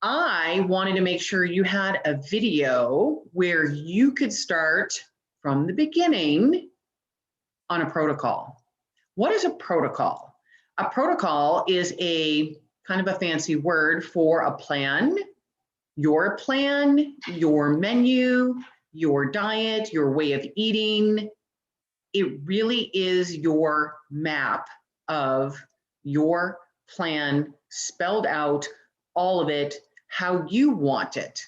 I wanted to make sure you had a video where you could start from the beginning on a protocol. What is a protocol? A protocol is a kind of a fancy word for a plan, your menu, your diet, your way of eating. It really is your map of your plan spelled out, all of it, how you want it.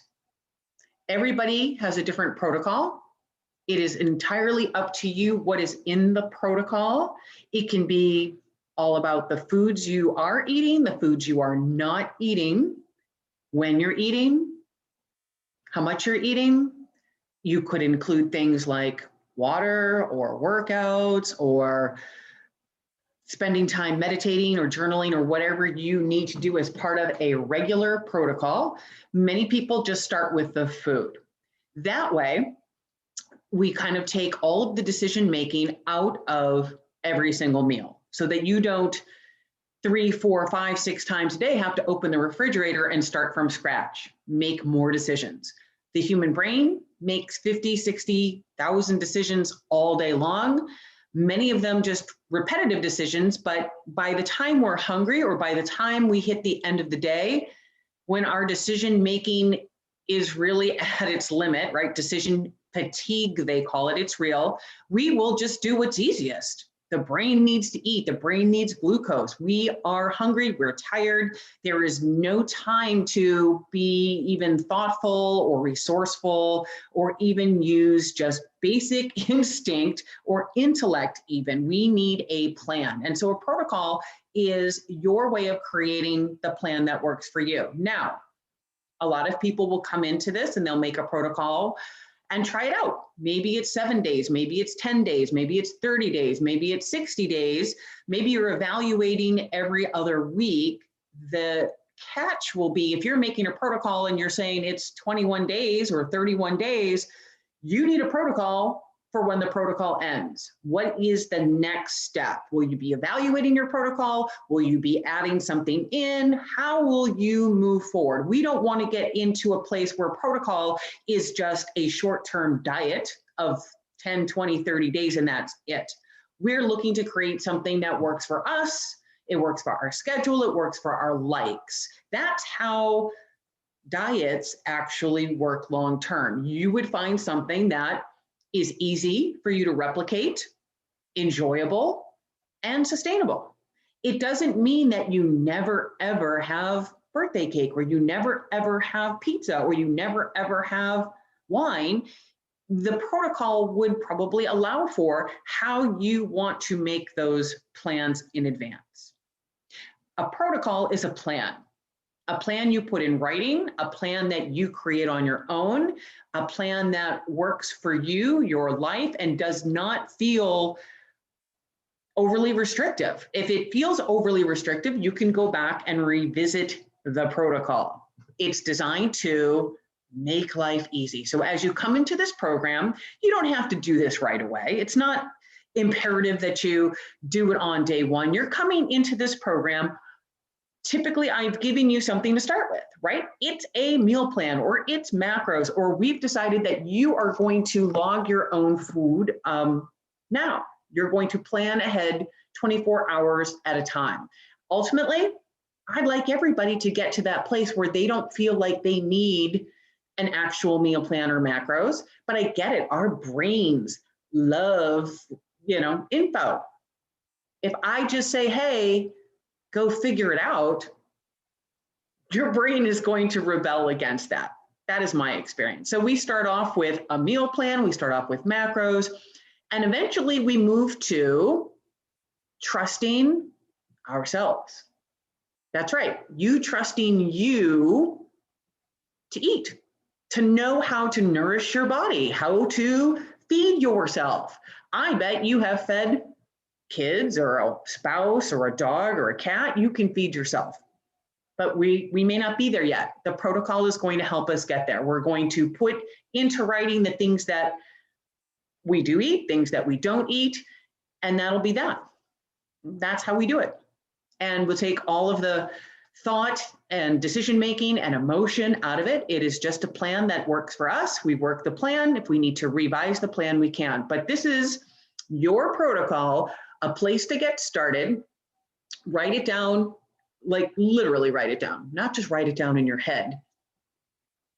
Everybody has a different protocol. It is entirely up to you what is in the protocol. It can be all about the foods you are eating, the foods you are not eating, when you're eating, how much you're eating. You could include things like water or workouts or spending time meditating or journaling or whatever you need to do as part of a regular protocol. Many people just start with the food. That way, we kind of take all of the decision making out of every single meal so that you don't 3, 4, 5, 6 times a day have to open the refrigerator and start from scratch, make more decisions. The human brain makes 50, 60,000 decisions all day long. Many of them just repetitive decisions, but by the time we're hungry or by the time we hit the end of the day, when our decision making is really at its limit, right? Decision fatigue, they call it, it's real. We will just do what's easiest. The brain needs to eat, the brain needs glucose. We are hungry, we're tired. There is no time to be even thoughtful or resourceful or even use just basic instinct or intellect even. We need a plan. And so a protocol is your way of creating the plan that works for you. Now, a lot of people will come into this and they'll make a protocol and try it out. Maybe it's 7 days, maybe it's 10 days, maybe it's 30 days, maybe it's 60 days. Maybe you're evaluating every other week. The catch will be if you're making a protocol and you're saying it's 21 days or 31 days, you need a protocol for when the protocol ends. What is the next step? Will you be evaluating your protocol? Will you be adding something in? How will you move forward? We don't want to get into a place where protocol is just a short-term diet of 10, 20, 30 days and that's it. We're looking to create something that works for us. It works for our schedule. It works for our likes. That's how diets actually work long-term. You would find something that is easy for you to replicate, enjoyable, and sustainable. It doesn't mean that you never ever have birthday cake or you never ever have pizza or you never ever have wine. The protocol would probably allow for how you want to make those plans in advance. A protocol is a plan. A plan you put in writing, a plan that you create on your own, a plan that works for you, your life, and does not feel overly restrictive. If it feels overly restrictive, you can go back and revisit the protocol. It's designed to make life easy. So as you come into this program, you don't have to do this right away. It's not imperative that you do it on day one. You're coming into this program. Typically, I've given you something to start with, right? It's a meal plan or it's macros, or we've decided that you are going to log your own food now. You're going to plan ahead 24 hours at a time. Ultimately, I'd like everybody to get to that place where they don't feel like they need an actual meal plan or macros, but I get it. Our brains love, info. If I just say, hey, go figure it out, your brain is going to rebel against that. That is my experience. So we start off with a meal plan, we start off with macros, and eventually we move to trusting ourselves. That's right, you trusting you to eat, to know how to nourish your body, how to feed yourself. I bet you have fed kids or a spouse or a dog or a cat. You can feed yourself, but we may not be there yet. The protocol is going to help us get there. We're going to put into writing the things that we do eat, things that we don't eat, and that'll be that. That's how we do it. And we'll take all of the thought and decision-making and emotion out of it. It is just a plan that works for us. We work the plan. If we need to revise the plan, we can. But this is your protocol, a place to get started. Write it down, like literally write it down, not just write it down in your head.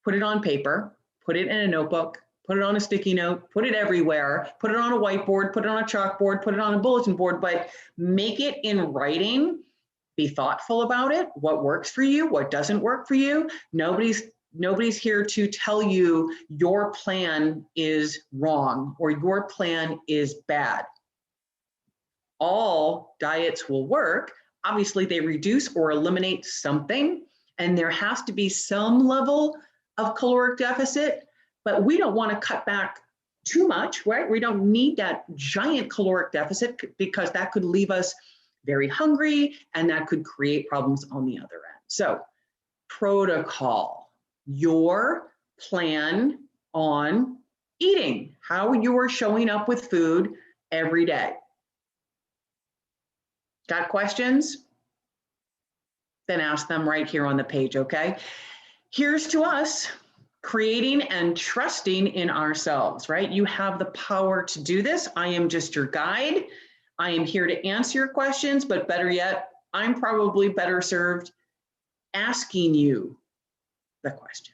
Put it on paper, put it in a notebook, put it on a sticky note, put it everywhere, put it on a whiteboard, put it on a chalkboard, put it on a bulletin board, but make it in writing. Be thoughtful about it, what works for you, what doesn't work for you. Nobody's here to tell you your plan is wrong or your plan is bad. All diets will work. Obviously, they reduce or eliminate something, and there has to be some level of caloric deficit, but we don't want to cut back too much, right? We don't need that giant caloric deficit because that could leave us very hungry and that could create problems on the other end. So, protocol, your plan on eating, how you are showing up with food every day. Got questions? Then ask them right here on the page, okay? Here's to us creating and trusting in ourselves, right? You have the power to do this. I am just your guide. I am here to answer your questions, but better yet, I'm probably better served asking you the question.